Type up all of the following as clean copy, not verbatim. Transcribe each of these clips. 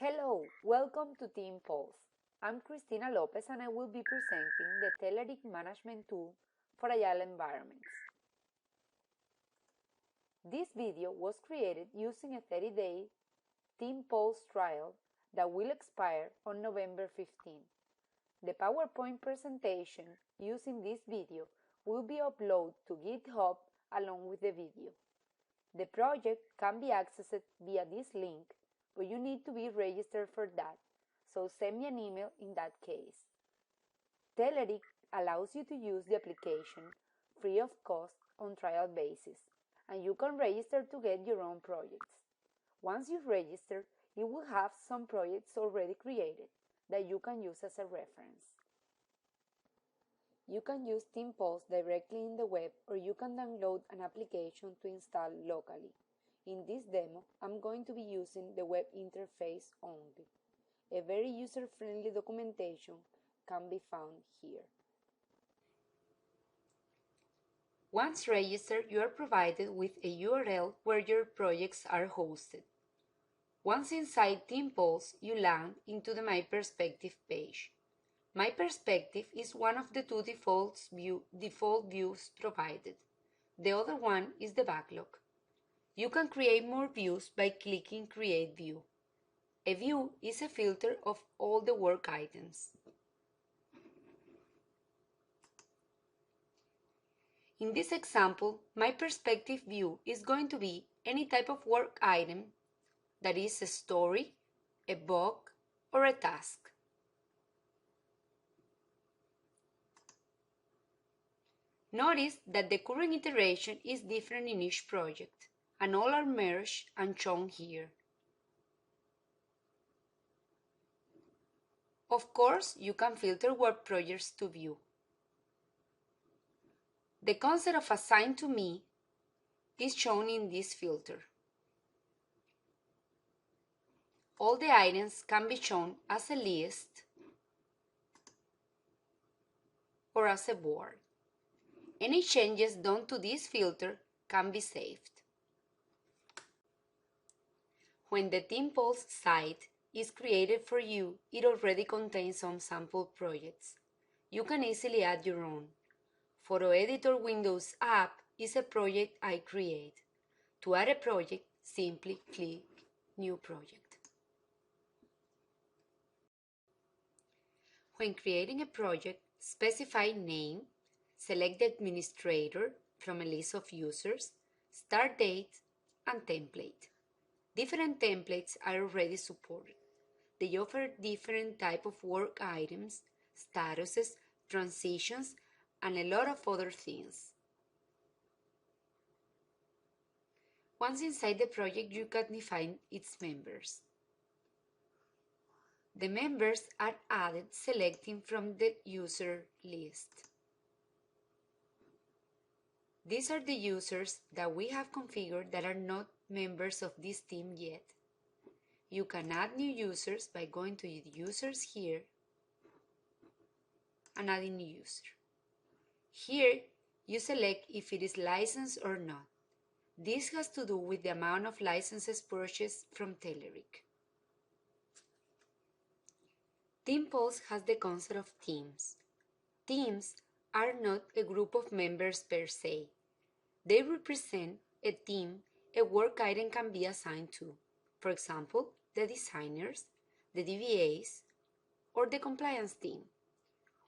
Hello, welcome to TeamPulse. I'm Cristina Lopez and I will be presenting the Telerik management tool for Agile environments. This video was created using a 30-day TeamPulse trial that will expire on November 15. The PowerPoint presentation using this video will be uploaded to GitHub along with the video. The project can be accessed via this link, but you need to be registered for that, so send me an email in that case. Telerik allows you to use the application free of cost on trial basis, and you can register to get your own projects. Once you register, you will have some projects already created that you can use as a reference. You can use TeamPulse directly in the web, or you can download an application to install locally. In this demo, I'm going to be using the web interface only. A very user-friendly documentation can be found here. Once registered, you are provided with a URL where your projects are hosted. Once inside TeamPulse, you land into the My Perspective page. My Perspective is one of the two default views provided. The other one is the backlog. You can create more views by clicking Create View. A view is a filter of all the work items. In this example, my perspective view is going to be any type of work item that is a story, a bug, or a task. Notice that the current iteration is different in each project, and all are merged and shown here. Of course, you can filter work projects to view. The concept of Assign to Me is shown in this filter. All the items can be shown as a list or as a board. Any changes done to this filter can be saved. When the TeamPulse site is created for you, it already contains some sample projects. You can easily add your own. Photo Editor Windows app is a project I create. To add a project, simply click New Project. When creating a project, specify name, select the administrator from a list of users, start date, and template. Different templates are already supported. They offer different types of work items, statuses, transitions, and a lot of other things. Once inside the project, you can define its members. The members are added selecting from the user list. These are the users that we have configured that are not members of this team yet. You can add new users by going to the users here and adding new user. Here, you select if it is licensed or not. This has to do with the amount of licenses purchased from Telerik. TeamPulse has the concept of teams. Teams are not a group of members per se. They represent a team a work item can be assigned to. For example, the designers, the DBAs, or the compliance team.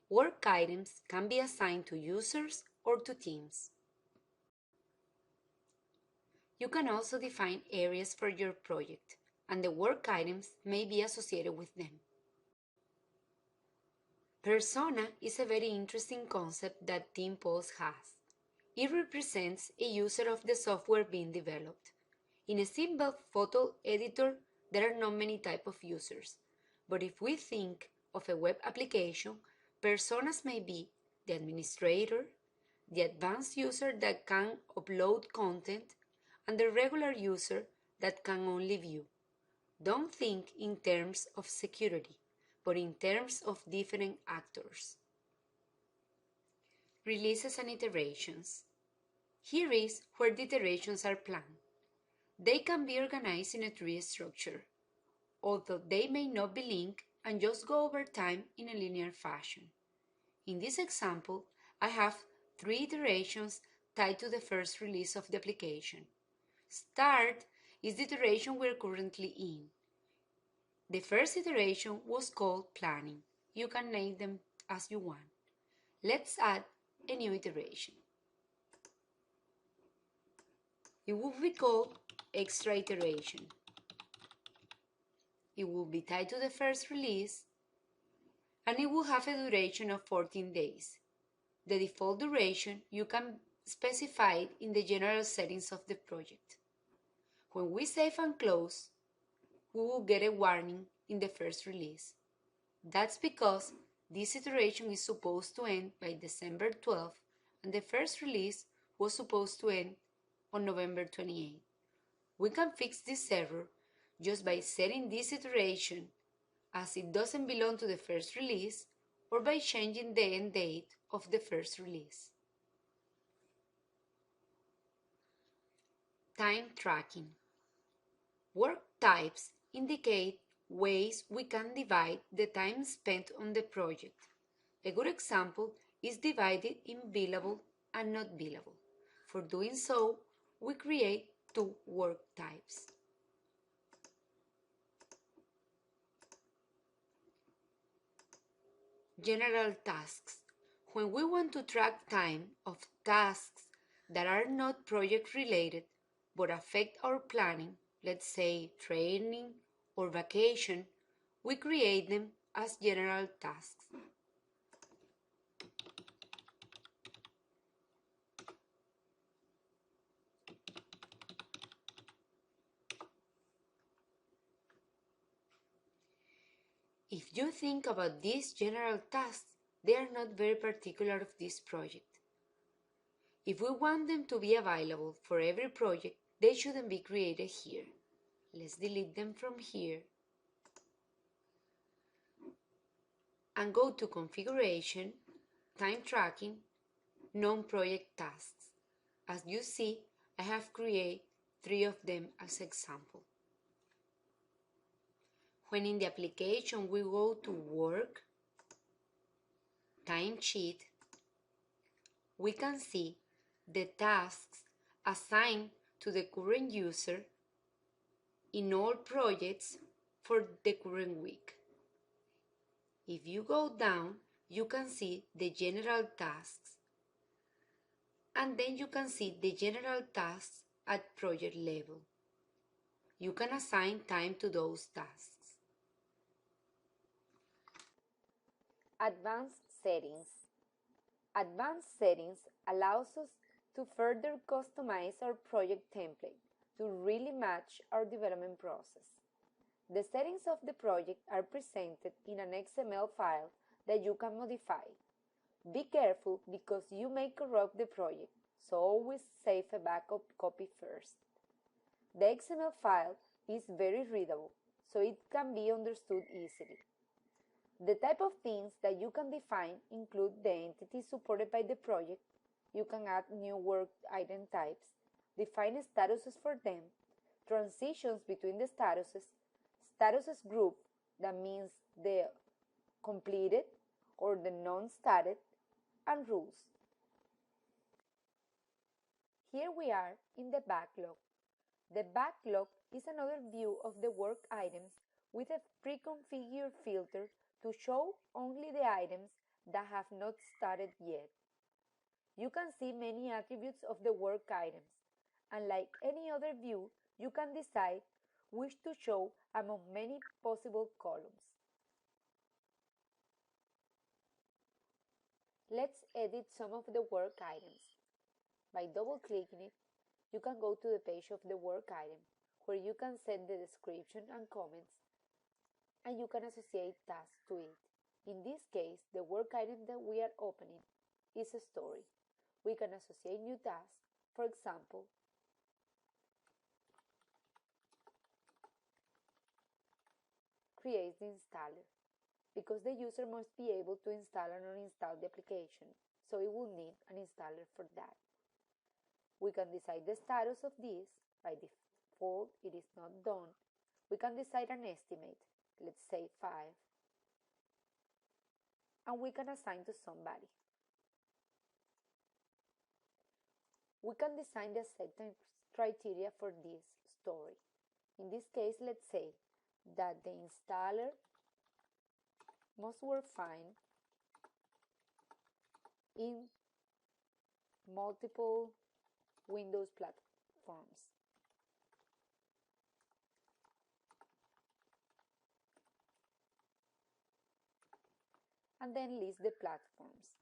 Work items can be assigned to users or to teams. You can also define areas for your project, and the work items may be associated with them. Persona is a very interesting concept that TeamPulse has. It represents a user of the software being developed. In a simple photo editor, there are not many types of users, but if we think of a web application, personas may be the administrator, the advanced user that can upload content, and the regular user that can only view. Don't think in terms of security, but in terms of different actors. Releases and iterations. Here is where the iterations are planned. They can be organized in a tree structure, although they may not be linked and just go over time in a linear fashion. In this example, I have 3 iterations tied to the first release of the application. Start is the iteration we're currently in. The first iteration was called planning. You can name them as you want. Let's add a new iteration. It will be called extra iteration. It will be tied to the first release and it will have a duration of 14 days. The default duration you can specify it in the general settings of the project. When we save and close, we will get a warning in the first release. That's because this iteration is supposed to end by December 12th and the first release was supposed to end on November 28th. We can fix this error just by setting this iteration as it doesn't belong to the first release or by changing the end date of the first release. Time tracking. Work types indicate ways we can divide the time spent on the project. A good example is divided in billable and not billable. For doing so, we create 2 work types. General tasks. When we want to track time of tasks that are not project related but affect our planning, let's say training or vacation, we create them as general tasks. If you think about these general tasks, they are not very particular of this project. If we want them to be available for every project, they shouldn't be created here. Let's delete them from here and go to Configuration, Time Tracking, Non-Project Tasks. As you see, I have created 3 of them as example. When in the application we go to Work, Timesheet, we can see the tasks assigned to the current user in all projects for the current week. If you go down, you can see the general tasks, and then you can see the general tasks at project level. You can assign time to those tasks. Advanced settings. Advanced settings allows us to further customize our project template to really match our development process. The settings of the project are presented in an XML file that you can modify. Be careful because you may corrupt the project, so always save a backup copy first. The XML file is very readable, so it can be understood easily. The type of things that you can define include the entities supported by the project. You can add new work item types, define statuses for them, transitions between the statuses group, that means the completed or the non-started, and rules. Here we are in the backlog. The backlog is another view of the work items with a pre-configured filter to show only the items that have not started yet. You can see many attributes of the work items, and like any other view, you can decide which to show among many possible columns. Let's edit some of the work items. By double-clicking it, you can go to the page of the work item, where you can set the description and comments, and you can associate tasks to it. In this case, the work item that we are opening is a story. We can associate new tasks, for example, create the installer, because the user must be able to install and uninstall the application, so it will need an installer for that. We can decide the status of this. By default, it is not done. We can decide an estimate, let's say 5, and we can assign to somebody. We can design the acceptance criteria for this story. In this case, let's say that the installer must work fine in multiple Windows platforms. And then list the platforms.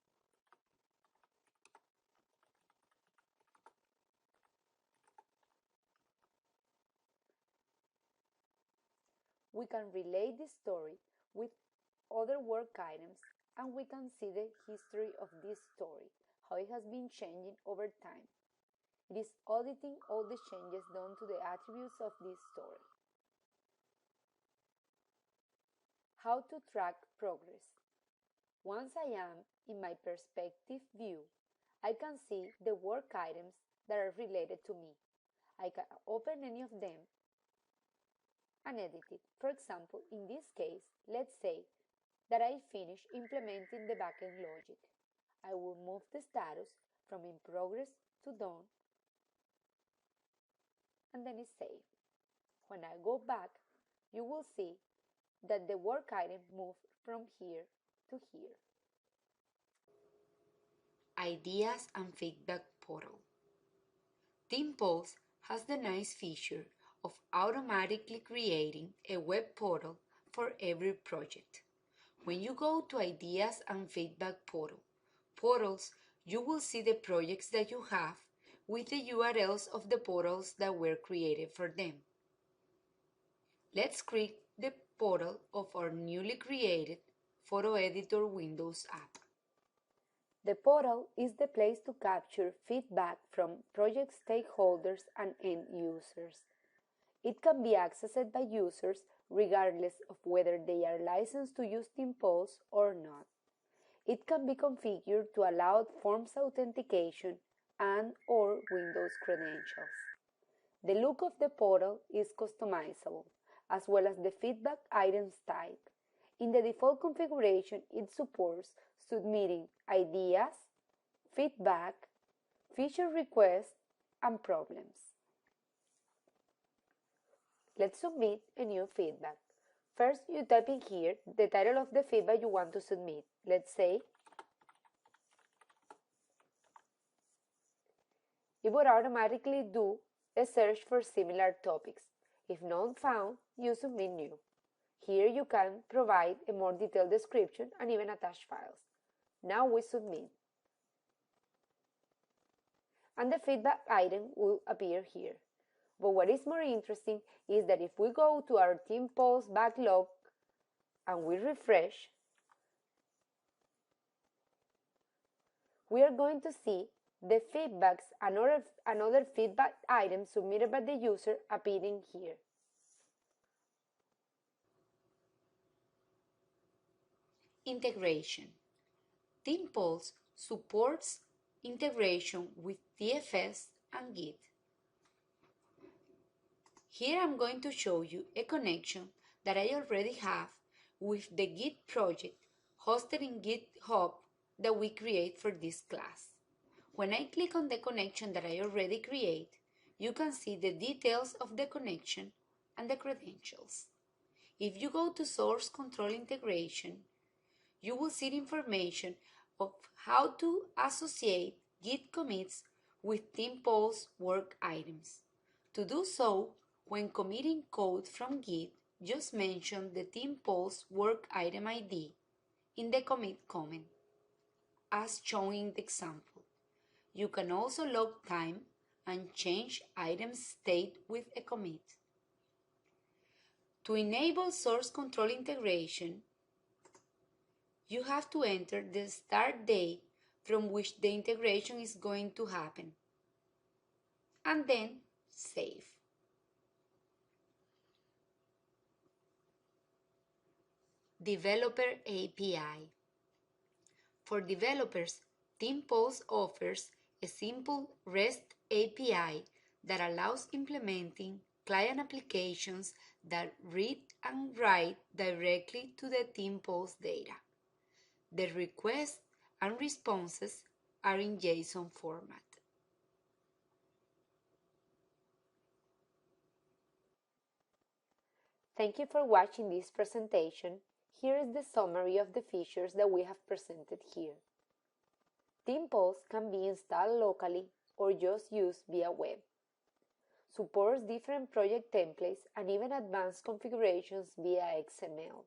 We can relate this story with other work items, and we can see the history of this story, how it has been changing over time. It is auditing all the changes done to the attributes of this story. How to track progress. Once I am in my perspective view, I can see the work items that are related to me. I can open any of them and edit it. For example, in this case, let's say that I finish implementing the backend logic. I will move the status from in progress to done, and then it's saved. When I go back, you will see that the work item moved from here to here. Ideas and Feedback Portal. TeamPulse has the nice feature of automatically creating a web portal for every project. When you go to Ideas and Feedback Portals, you will see the projects that you have with the URLs of the portals that were created for them. Let's create the portal of our newly created Photo Editor Windows app. The portal is the place to capture feedback from project stakeholders and end users. It can be accessed by users regardless of whether they are licensed to use TeamPulse or not. It can be configured to allow Forms authentication and/or Windows credentials. The look of the portal is customizable, as well as the feedback items type. In the default configuration, it supports submitting ideas, feedback, feature requests, and problems. Let's submit a new feedback. First, you type in here the title of the feedback you want to submit. Let's say, it would automatically do a search for similar topics. If none found, you submit new. Here you can provide a more detailed description and even attach files. Now we submit. And the feedback item will appear here. But what is more interesting is that if we go to our TeamPulse backlog and we refresh, we are going to see the feedbacks and other feedback items submitted by the user appearing here. Integration. TeamPulse supports integration with TFS and Git. Here I'm going to show you a connection that I already have with the Git project hosted in GitHub that we create for this class. When I click on the connection that I already create, you can see the details of the connection and the credentials. If you go to Source Control Integration, you will see information of how to associate Git commits with TeamPulse work items. To do so, when committing code from Git, just mention the TeamPulse work item ID in the commit comment, as shown in the example. You can also log time and change item state with a commit. To enable source control integration, you have to enter the start date from which the integration is going to happen, and then save. Developer API. For developers, TeamPulse offers a simple REST API that allows implementing client applications that read and write directly to the TeamPulse data. The requests and responses are in JSON format. Thank you for watching this presentation. Here is the summary of the features that we have presented here. TeamPulse can be installed locally or just used via web. Supports different project templates and even advanced configurations via XML.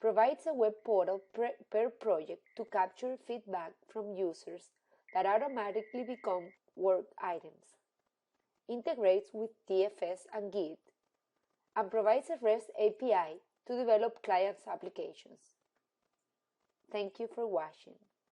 Provides a web portal per project to capture feedback from users that automatically become work items. Integrates with TFS and Git, and provides a REST API to develop clients' applications. Thank you for watching.